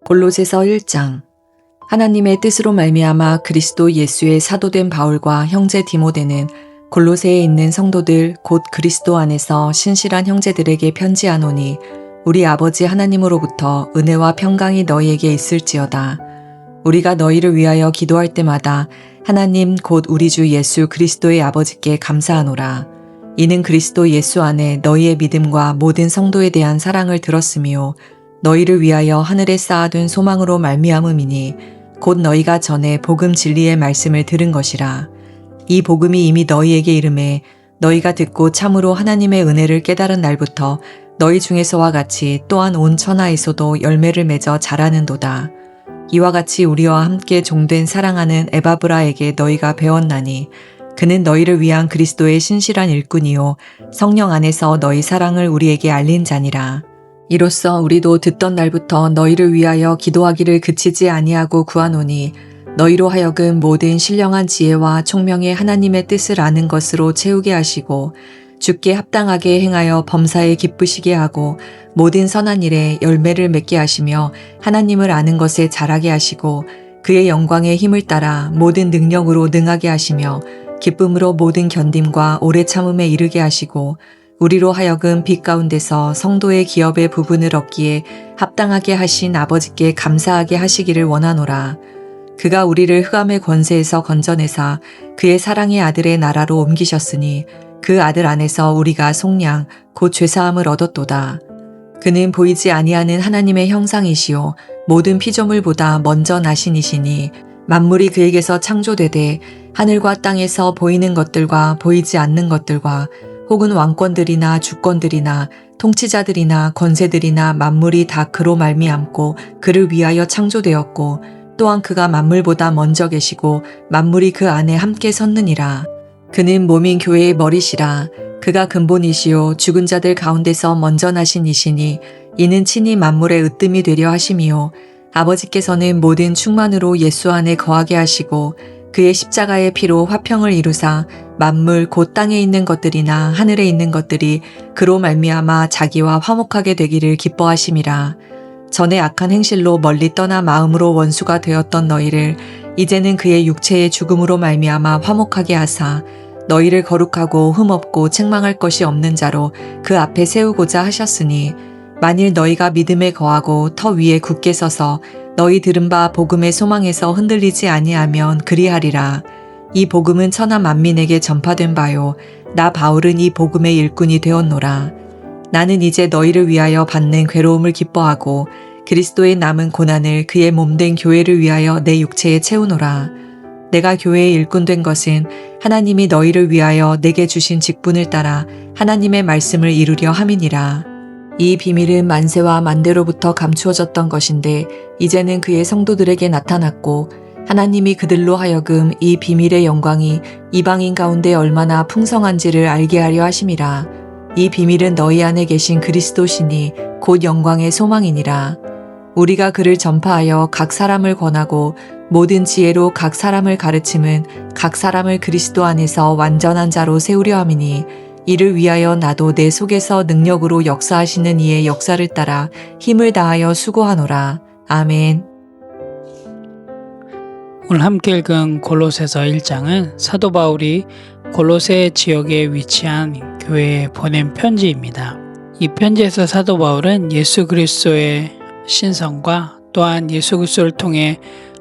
골로새서 1장. 하나님의 뜻으로 말미암아 그리스도 예수의 사도된 바울과 형제 디모데는 골로새에 있는 성도들 곧 그리스도 안에서 신실한 형제들에게 편지하노니 우리 아버지 하나님으로부터 은혜와 평강이 너희에게 있을지어다. 우리가 너희를 위하여 기도할 때마다 하나님 곧 우리 주 예수 그리스도의 아버지께 감사하노라. 이는 그리스도 예수 안에 너희의 믿음과 모든 성도에 대한 사랑을 들었으며 너희를 위하여 하늘에 쌓아둔 소망으로 말미암음이니 곧 너희가 전에 복음 진리의 말씀을 들은 것이라. 이 복음이 이미 너희에게 이름에 너희가 듣고 참으로 하나님의 은혜를 깨달은 날부터 너희 중에서와 같이 또한 온 천하에서도 열매를 맺어 자라는도다. 이와 같이 우리와 함께 종된 사랑하는 에바브라에게 너희가 배웠나니 그는 너희를 위한 그리스도의 신실한 일꾼이요 성령 안에서 너희 사랑을 우리에게 알린 자니라. 이로써 우리도 듣던 날부터 너희를 위하여 기도하기를 그치지 아니하고 구하노니 너희로 하여금 모든 신령한 지혜와 총명의 하나님의 뜻을 아는 것으로 채우게 하시고 주께 합당하게 행하여 범사에 기쁘시게 하고 모든 선한 일에 열매를 맺게 하시며 하나님을 아는 것에 자라게 하시고 그의 영광의 힘을 따라 모든 능력으로 능하게 하시며 기쁨으로 모든 견딤과 오래 참음에 이르게 하시고 우리로 하여금 빛 가운데서 성도의 기업의 부분을 얻기에 합당하게 하신 아버지께 감사하게 하시기를 원하노라. 그가 우리를 흑암의 권세에서 건져내사 그의 사랑의 아들의 나라로 옮기셨으니 그 아들 안에서 우리가 속량 곧 죄사함을 얻었도다. 그는 보이지 아니하는 하나님의 형상이시요 모든 피조물보다 먼저 나신이시니 만물이 그에게서 창조되되 하늘과 땅에서 보이는 것들과 보이지 않는 것들과 혹은 왕권들이나 주권들이나 통치자들이나 권세들이나 만물이 다 그로 말미암고 그를 위하여 창조되었고 또한 그가 만물보다 먼저 계시고 만물이 그 안에 함께 섰느니라. 그는 몸인 교회의 머리시라. 그가 근본이시요 죽은 자들 가운데서 먼저 나신 이시니 이는 친히 만물의 으뜸이 되려 하심이요 아버지께서는 모든 충만으로 예수 안에 거하게 하시고 그의 십자가의 피로 화평을 이루사 만물 곧 땅에 있는 것들이나 하늘에 있는 것들이 그로 말미암아 자기와 화목하게 되기를 기뻐하심이라. 전에 악한 행실로 멀리 떠나 마음으로 원수가 되었던 너희를 이제는 그의 육체의 죽음으로 말미암아 화목하게 하사 너희를 거룩하고 흠없고 책망할 것이 없는 자로 그 앞에 세우고자 하셨으니 만일 너희가 믿음에 거하고 터 위에 굳게 서서 너희 들은 바 복음의 소망에서 흔들리지 아니하면 그리하리라. 이 복음은 천하 만민에게 전파된 바요 나 바울은 이 복음의 일꾼이 되었노라. 나는 이제 너희를 위하여 받는 괴로움을 기뻐하고 그리스도의 남은 고난을 그의 몸된 교회를 위하여 내 육체에 채우노라. 내가 교회의 일꾼 된 것은 하나님이 너희를 위하여 내게 주신 직분을 따라 하나님의 말씀을 이루려 함이니라. 이 비밀은 만세와 만대로부터 감추어졌던 것인데 이제는 그의 성도들에게 나타났고 하나님이 그들로 하여금 이 비밀의 영광이 이방인 가운데 얼마나 풍성한지를 알게 하려 하심이라. 이 비밀은 너희 안에 계신 그리스도시니 곧 영광의 소망이니라. 우리가 그를 전파하여 각 사람을 권하고 모든 지혜로 각 사람을 가르침은 각 사람을 그리스도 안에서 완전한 자로 세우려 함이니 이를 위하여 나도 내 속에서 능력으로 역사하시는 이의 역사를 따라 힘을 다하여 수고하노라. 아멘. 오늘 함께 읽은 골로새서 1장은 사도 바울이 골로새 지역에 위치한 교회에 보낸 편지입니다. 이 편지에서 사도 바울은 예수 그리스도의 신성과 또한 예수 그리스도를 통해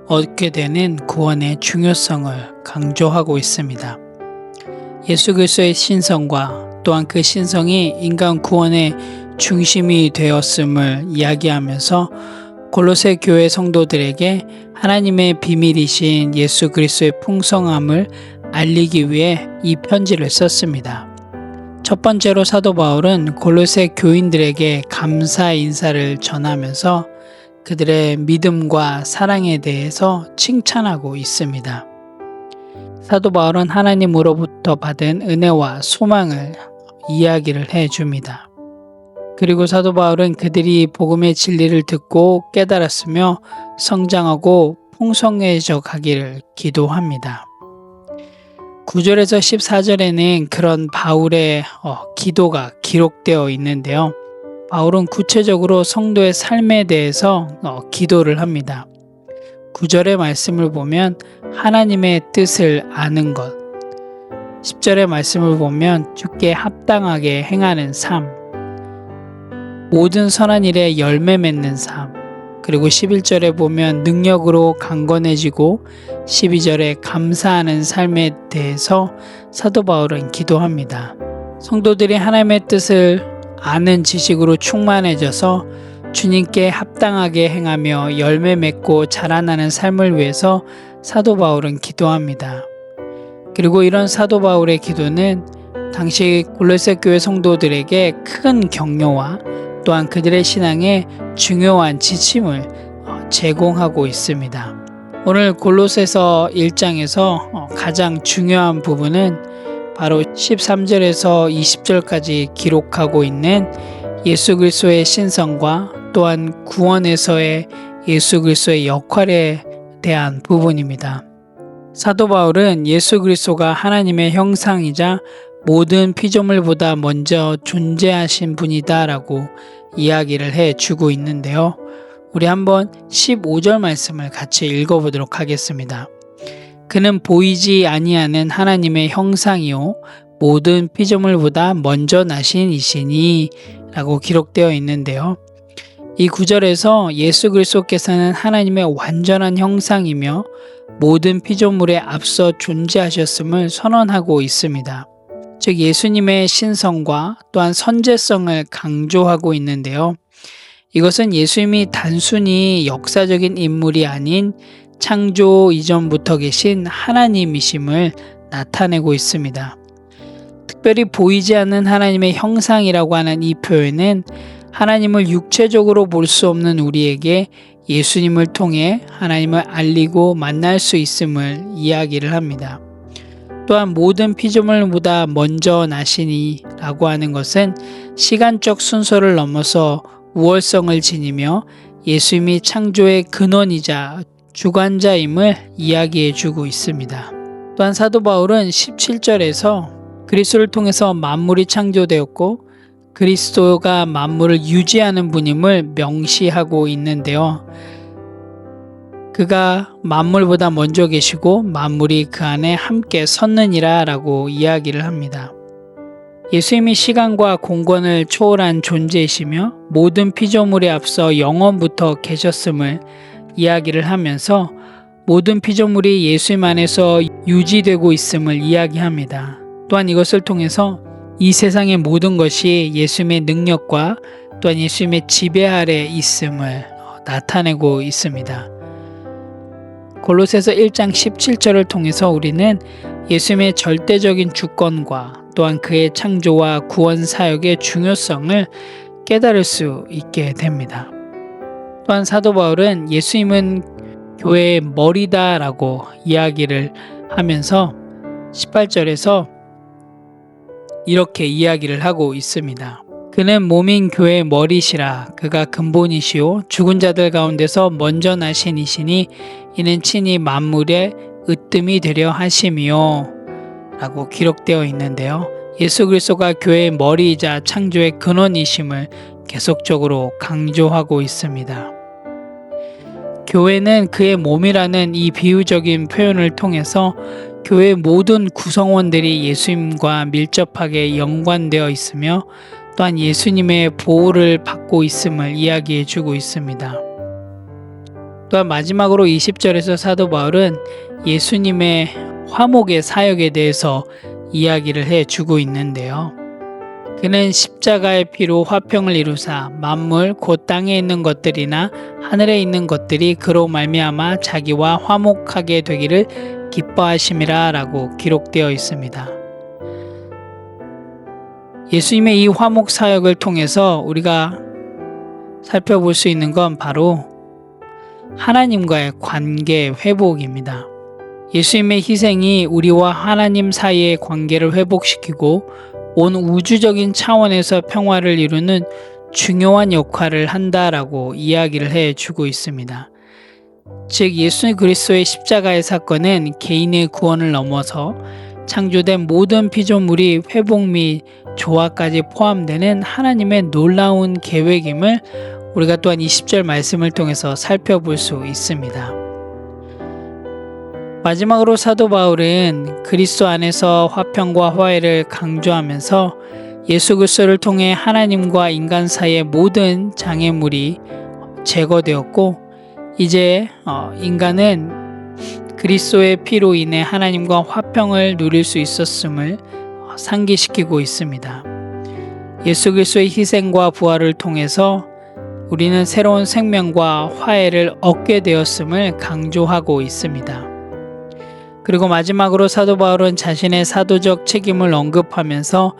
얻게 되는 구원의 중요성을 강조하고 있습니다. 예수 그리스도의 신성과 또한 그 신성이 인간 구원의 중심이 되었음을 이야기하면서 골로새 교회 성도들에게 하나님의 비밀이신 예수 그리스도의 풍성함을 알리기 위해 이 편지를 썼습니다. 첫 번째로 사도 바울은 골로새 교인들에게 감사 인사를 전하면서 그들의 믿음과 사랑에 대해서 칭찬하고 있습니다. 사도 바울은 하나님으로부터 받은 은혜와 소망을 이야기를 해줍니다. 그리고 사도 바울은 그들이 복음의 진리를 듣고 깨달았으며 성장하고 풍성해져 가기를 기도합니다. 9절에서 14절에는 그런 바울의 기도가 기록되어 있는데요. 바울은 구체적으로 성도의 삶에 대해서 기도를 합니다. 9절의 말씀을 보면 하나님의 뜻을 아는 것, 10절의 말씀을 보면 주께 합당하게 행하는 삶, 모든 선한 일에 열매 맺는 삶, 그리고 11절에 보면 능력으로 강건해지고 12절에 감사하는 삶에 대해서 사도 바울은 기도합니다. 성도들이 하나님의 뜻을 아는 지식으로 충만해져서 주님께 합당하게 행하며 열매 맺고 자라나는 삶을 위해서 사도 바울은 기도합니다. 그리고 이런 사도 바울의 기도는 당시 골로새 교회 성도들에게 큰 격려와 또한 그들의 신앙에 중요한 지침을 제공하고 있습니다. 오늘 골로새서 1장에서 가장 중요한 부분은 바로 13절에서 20절까지 기록하고 있는 예수 그리스도의 신성과 또한 구원에서의 예수 그리스도의 역할에 대한 부분입니다. 사도 바울은 예수 그리스도가 하나님의 형상이자 모든 피조물보다 먼저 존재하신 분이다라고 이야기를 해주고 있는데요. 우리 한번 15절 말씀을 같이 읽어보도록 하겠습니다. 그는 보이지 아니하는 하나님의 형상이요 모든 피조물보다 먼저 나신 이시니 라고 기록되어 있는데요. 이 구절에서 예수 그리스도께서는 하나님의 완전한 형상이며 모든 피조물에 앞서 존재하셨음을 선언하고 있습니다. 즉 예수님의 신성과 또한 선제성을 강조하고 있는데요. 이것은 예수님이 단순히 역사적인 인물이 아닌 창조 이전부터 계신 하나님이심을 나타내고 있습니다. 특별히 보이지 않는 하나님의 형상이라고 하는 이 표현은 하나님을 육체적으로 볼 수 없는 우리에게 예수님을 통해 하나님을 알리고 만날 수 있음을 이야기를 합니다. 또한 모든 피조물보다 먼저 나시니 라고 하는 것은 시간적 순서를 넘어서 우월성을 지니며 예수님이 창조의 근원이자 주관자임을 이야기해 주고 있습니다. 또한 사도 바울은 17절에서 그리스도를 통해서 만물이 창조되었고 그리스도가 만물을 유지하는 분임을 명시하고 있는데요. 그가 만물보다 먼저 계시고 만물이 그 안에 함께 섰느니라 라고 이야기를 합니다. 예수님이 시간과 공간을 초월한 존재이시며 모든 피조물에 앞서 영원부터 계셨음을 이야기를 하면서 모든 피조물이 예수님 안에서 유지되고 있음을 이야기합니다. 또한 이것을 통해서 이 세상의 모든 것이 예수님의 능력과 또한 예수님의 지배 아래 있음을 나타내고 있습니다. 골로새서 1장 17절을 통해서 우리는 예수님의 절대적인 주권과 또한 그의 창조와 구원 사역의 중요성을 깨달을 수 있게 됩니다. 또한 사도 바울은 예수님은 교회의 머리다라고 이야기를 하면서 18절에서 이렇게 이야기를 하고 있습니다. 그는 몸인 교회의 머리시라. 그가 근본이시오 죽은 자들 가운데서 먼저 나신 이시니 이는 친히 만물의 으뜸이 되려 하심이요 라고 기록되어 있는데요. 예수 그리스도가 교회의 머리이자 창조의 근원이심을 계속적으로 강조하고 있습니다. 교회는 그의 몸이라는 이 비유적인 표현을 통해서 교회의 모든 구성원들이 예수님과 밀접하게 연관되어 있으며 또한 예수님의 보호를 받고 있음을 이야기해 주고 있습니다. 또한 마지막으로 20절에서 사도 바울은 예수님의 화목의 사역에 대해서 이야기를 해 주고 있는데요. 그는 십자가의 피로 화평을 이루사 만물 곧 땅에 있는 것들이나 하늘에 있는 것들이 그로 말미암아 자기와 화목하게 되기를 기뻐하심이라 라고 기록되어 있습니다. 예수님의 이 화목 사역을 통해서 우리가 살펴볼 수 있는 건 바로 하나님과의 관계 회복입니다. 예수님의 희생이 우리와 하나님 사이의 관계를 회복시키고 온 우주적인 차원에서 평화를 이루는 중요한 역할을 한다라고 이야기를 해주고 있습니다. 즉 예수 그리스도의 십자가의 사건은 개인의 구원을 넘어서 창조된 모든 피조물이 회복 및 조화까지 포함되는 하나님의 놀라운 계획임을 우리가 또한 20절 말씀을 통해서 살펴볼 수 있습니다. 마지막으로 사도 바울은 그리스도 안에서 화평과 화해를 강조하면서 예수 그리스도를 통해 하나님과 인간 사이의 모든 장애물이 제거되었고 이제 인간은 그리스도의 피로 인해 하나님과 화평을 누릴 수 있었음을 상기시키고 있습니다. 예수 그리스도의 희생과 부활을 통해서 우리는 새로운 생명과 화해를 얻게 되었음을 강조하고 있습니다. 그리고 마지막으로 사도 바울은 자신의 사도적 책임을 언급하면서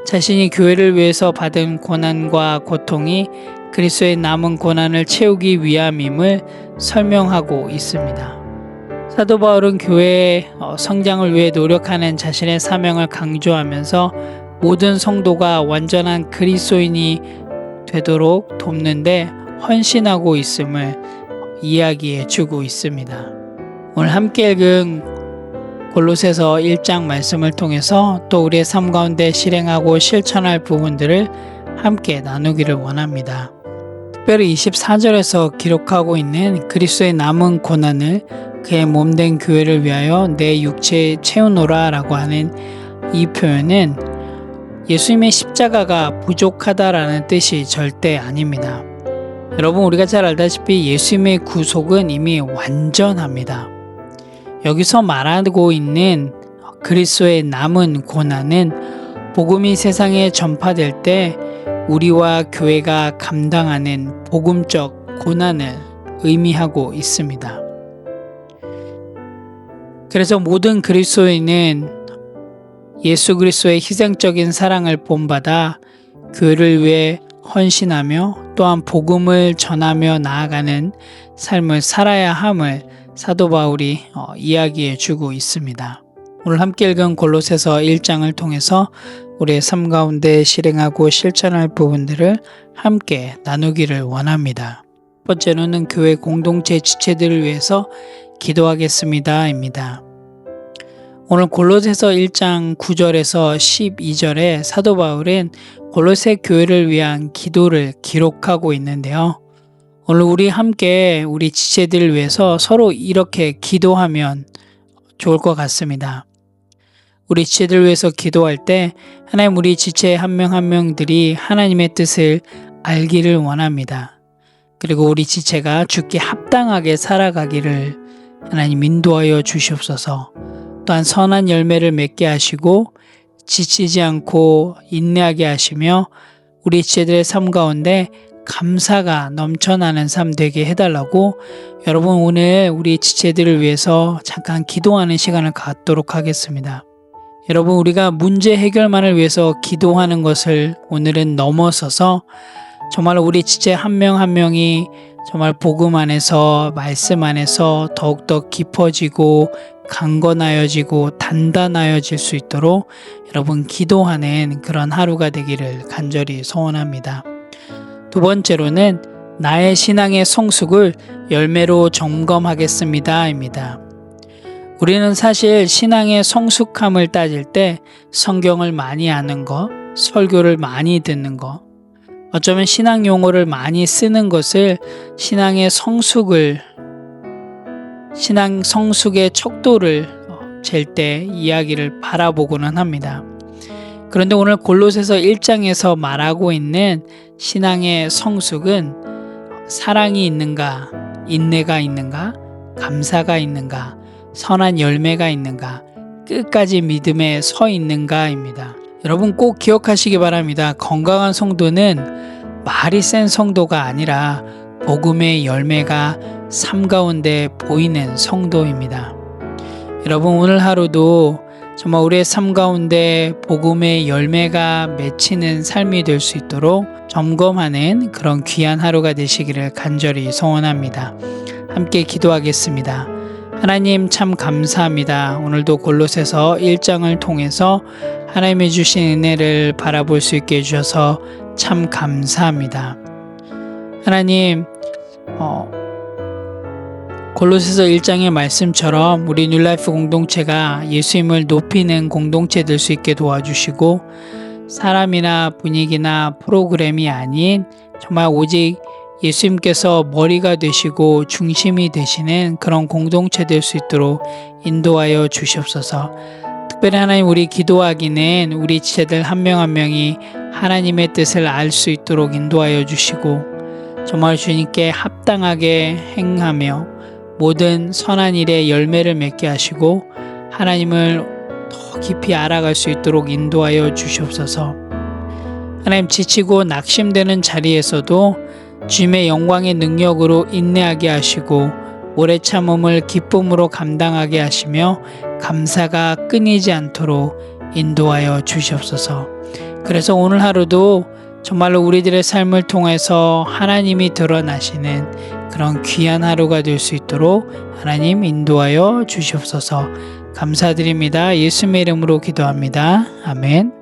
자신이 교회를 위해서 받은 고난과 고통이 그리스도의 남은 고난을 채우기 위함임을 설명하고 있습니다. 사도 바울은 교회의 성장을 위해 노력하는 자신의 사명을 강조하면서 모든 성도가 완전한 그리스도인이 되도록 돕는데 헌신하고 있음을 이야기해 주고 있습니다. 오늘 함께 읽은 골로새서 1장 말씀을 통해서 또 우리의 삶 가운데 실행하고 실천할 부분들을 함께 나누기를 원합니다. 특별히 24절에서 기록하고 있는 그리스도의 남은 고난을 그의 몸된 교회를 위하여 내 육체에 채우노라 라고 하는 이 표현은 예수님의 십자가가 부족하다라는 뜻이 절대 아닙니다. 여러분, 우리가 잘 알다시피 예수님의 구속은 이미 완전합니다. 여기서 말하고 있는 그리스도의 남은 고난은 복음이 세상에 전파될 때 우리와 교회가 감당하는 복음적 고난을 의미하고 있습니다. 그래서 모든 그리스도인은 예수 그리스도의 희생적인 사랑을 본받아 교회를 위해 헌신하며 또한 복음을 전하며 나아가는 삶을 살아야 함을 사도 바울이 이야기해 주고 있습니다. 오늘 함께 읽은 골로새서 1장을 통해서 우리의 삶 가운데 실행하고 실천할 부분들을 함께 나누기를 원합니다. 첫 번째로는 교회 공동체 지체들을 위해서 기도하겠습니다입니다. 오늘 골로새서 1장 9절에서 12절에 사도 바울은 골로새 교회를 위한 기도를 기록하고 있는데요. 오늘 우리 함께 우리 지체들을 위해서 서로 이렇게 기도하면 좋을 것 같습니다. 우리 지체들을 위해서 기도할 때 하나님 우리 지체 한 명 한 명들이 하나님의 뜻을 알기를 원합니다. 그리고 우리 지체가 주께 합당하게 살아가기를 하나님 인도하여 주시옵소서. 또한 선한 열매를 맺게 하시고 지치지 않고 인내하게 하시며 우리 지체들의 삶 가운데 감사가 넘쳐나는 삶 되게 해달라고 여러분 오늘 우리 지체들을 위해서 잠깐 기도하는 시간을 갖도록 하겠습니다. 여러분 우리가 문제 해결만을 위해서 기도하는 것을 오늘은 넘어서서 정말 우리 지체 한 명 한 명이 정말 복음 안에서 말씀 안에서 더욱더 깊어지고 강건하여지고 단단하여질 수 있도록 여러분 기도하는 그런 하루가 되기를 간절히 소원합니다. 두 번째로는 나의 신앙의 성숙을 열매로 점검하겠습니다입니다. 우리는 사실 신앙의 성숙함을 따질 때 성경을 많이 아는 것, 설교를 많이 듣는 것, 어쩌면 신앙 용어를 많이 쓰는 것을 신앙 성숙의 척도를 잴 때 이야기를 바라보고는 합니다. 그런데 오늘 골로새서 1장에서 말하고 있는 신앙의 성숙은 사랑이 있는가, 인내가 있는가, 감사가 있는가, 선한 열매가 있는가, 끝까지 믿음에 서 있는가입니다. 여러분 꼭 기억하시기 바랍니다. 건강한 성도는 말이 센 성도가 아니라 복음의 열매가 삶 가운데 보이는 성도입니다. 여러분 오늘 하루도 정말 우리의 삶 가운데 복음의 열매가 맺히는 삶이 될 수 있도록 점검하는 그런 귀한 하루가 되시기를 간절히 소원합니다. 함께 기도하겠습니다. 하나님 참 감사합니다. 오늘도 골로새서 1장을 통해서 하나님이 주신 은혜를 바라볼 수 있게 해주셔서 참 감사합니다. 하나님 골로새서 1장의 말씀처럼 우리 뉴라이프 공동체가 예수님을 높이는 공동체 될 수 있게 도와주시고 사람이나 분위기나 프로그램이 아닌 정말 오직 예수님께서 머리가 되시고 중심이 되시는 그런 공동체 될 수 있도록 인도하여 주시옵소서. 특별히 하나님, 우리 기도하기는 우리 지체들 한 명 한 명이 하나님의 뜻을 알 수 있도록 인도하여 주시고, 정말 주님께 합당하게 행하며 모든 선한 일에 열매를 맺게 하시고 하나님을 더 깊이 알아갈 수 있도록 인도하여 주시옵소서. 하나님, 지치고 낙심되는 자리에서도 주님의 영광의 능력으로 인내하게 하시고 오래 참음을 기쁨으로 감당하게 하시며 감사가 끊이지 않도록 인도하여 주시옵소서. 그래서 오늘 하루도 정말로 우리들의 삶을 통해서 하나님이 드러나시는 그런 귀한 하루가 될 수 있도록 하나님 인도하여 주시옵소서. 감사드립니다. 예수님의 이름으로 기도합니다. 아멘.